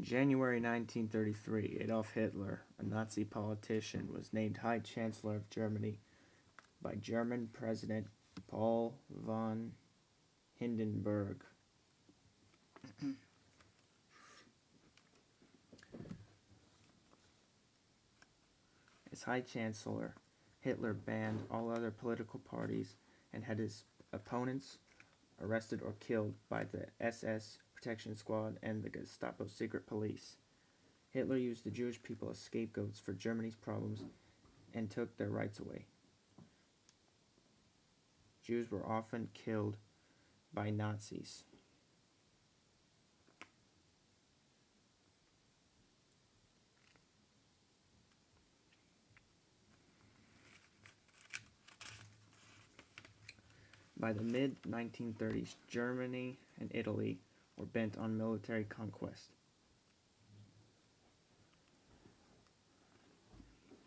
January 1933, Adolf Hitler, a Nazi politician, was named High Chancellor of Germany by German President Paul von Hindenburg. As High Chancellor, Hitler banned all other political parties and had his opponents arrested or killed by the SS Protection Squad and the Gestapo secret police. Hitler used the Jewish people as scapegoats for Germany's problems and took their rights away. Jews were often killed by Nazis. By the mid-1930s, Germany and Italy were bent on military conquest.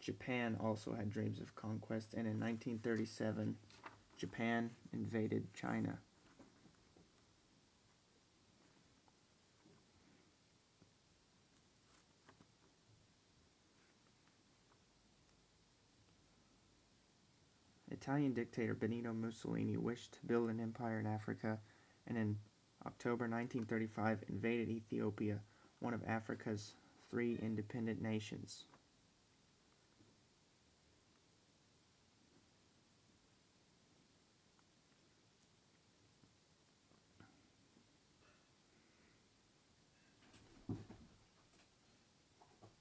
Japan also had dreams of conquest, and in 1937, Japan invaded China. Italian dictator Benito Mussolini wished to build an empire in Africa, and in October 1935 invaded Ethiopia, one of Africa's 3 independent nations.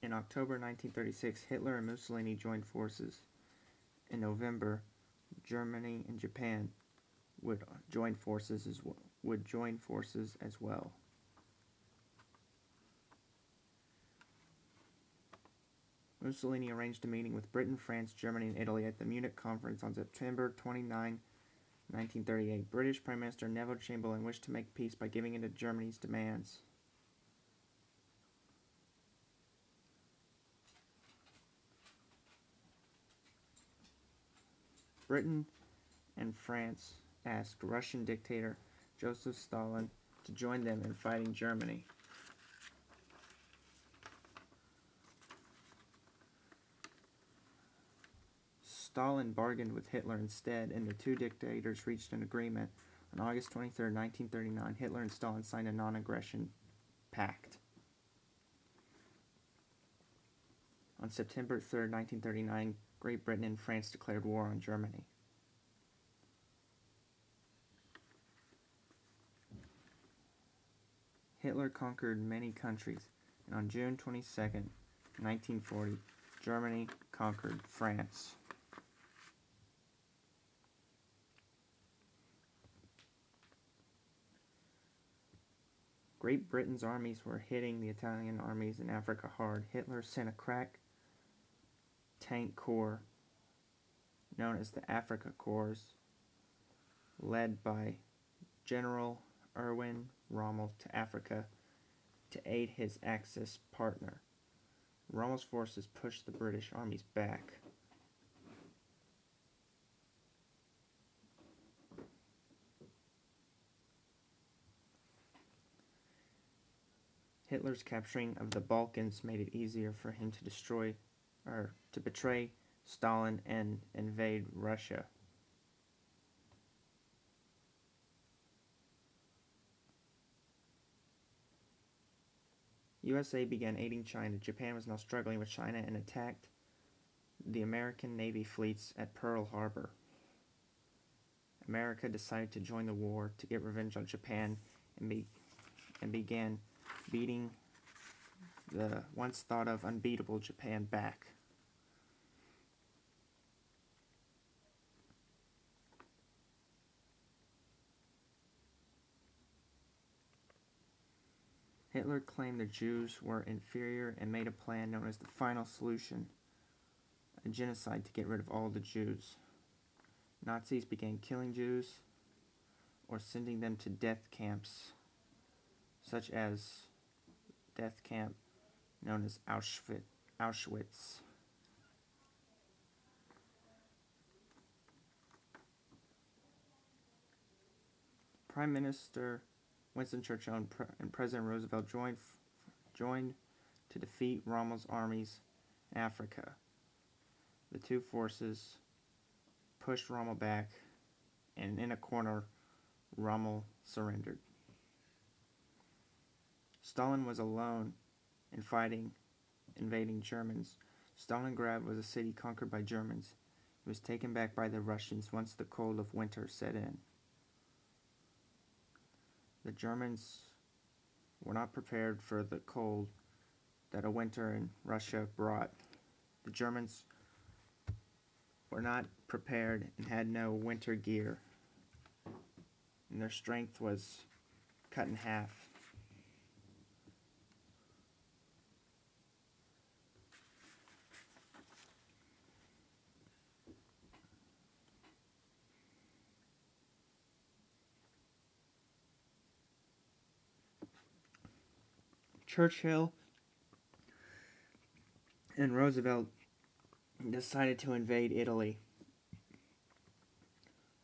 In October 1936, Hitler and Mussolini joined forces. In November, Germany and Japan would join forces as well. Mussolini arranged a meeting with Britain, France, Germany, and Italy at the Munich Conference on September 29, 1938. British Prime Minister Neville Chamberlain wished to make peace by giving in to Germany's demands. Britain and France asked Russian dictator Joseph Stalin to join them in fighting Germany. Stalin bargained with Hitler instead, and the 2 dictators reached an agreement. On August 23, 1939, Hitler and Stalin signed a non-aggression pact. On September 3, 1939, Great Britain and France declared war on Germany. Hitler conquered many countries, and on June 22, 1940, Germany conquered France. Great Britain's armies were hitting the Italian armies in Africa hard. Hitler sent a crack tank corps known as the Africa Corps, led by General Erwin Rommel, to Africa to aid his Axis partner. Rommel's forces pushed the British armies back. Hitler's capturing of the Balkans made it easier for him to betray Stalin and invade Russia. USA began aiding China. Japan was now struggling with China and attacked the American Navy fleets at Pearl Harbor. America decided to join the war to get revenge on Japan and began beating the once thought of unbeatable Japan back. Hitler claimed the Jews were inferior and made a plan known as the Final Solution, a genocide to get rid of all the Jews. Nazis began killing Jews or sending them to death camps, such as death camp known as Auschwitz. Prime Minister Winston Churchill and President Roosevelt joined to defeat Rommel's armies in Africa. The two forces pushed Rommel back, and in a corner, Rommel surrendered. Stalin was alone in fighting invading Germans. Stalingrad was a city conquered by Germans. It was taken back by the Russians once the cold of winter set in. The Germans were not prepared for the cold that a winter in Russia brought. The Germans were not prepared and had no winter gear, and their strength was cut in half. Churchill and Roosevelt decided to invade Italy.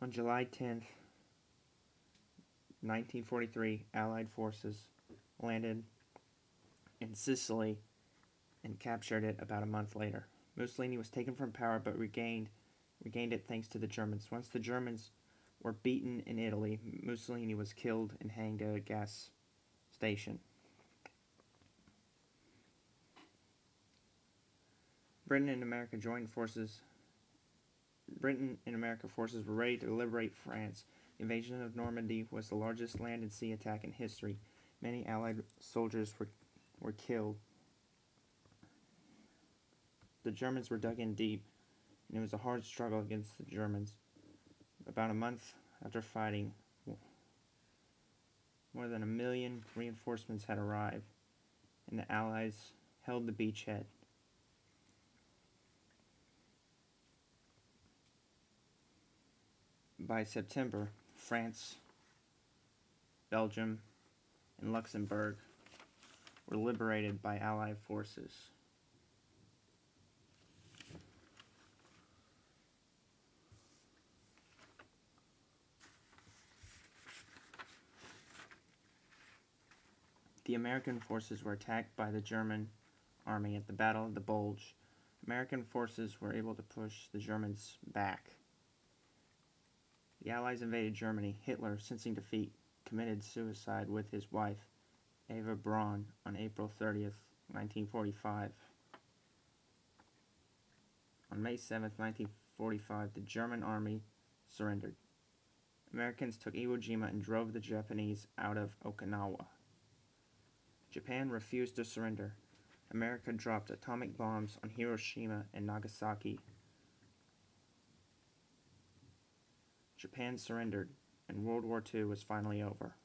On July 10th, 1943, Allied forces landed in Sicily and captured it about a month later. Mussolini was taken from power but regained it thanks to the Germans. Once the Germans were beaten in Italy, Mussolini was killed and hanged at a gas station. Britain and America forces were ready to liberate France. The invasion of Normandy was the largest land and sea attack in history. Many Allied soldiers were killed. The Germans were dug in deep, and it was a hard struggle against the Germans. About a month after fighting, more than 1 million reinforcements had arrived, and the Allies held the beachhead. By September, France, Belgium, and Luxembourg were liberated by Allied forces. The American forces were attacked by the German army at the Battle of the Bulge. American forces were able to push the Germans back. The Allies invaded Germany. Hitler, sensing defeat, committed suicide with his wife, Eva Braun, on April 30th, 1945. On May 7th, 1945, the German army surrendered. Americans took Iwo Jima and drove the Japanese out of Okinawa. Japan refused to surrender. America dropped atomic bombs on Hiroshima and Nagasaki. Japan surrendered, and World War II was finally over.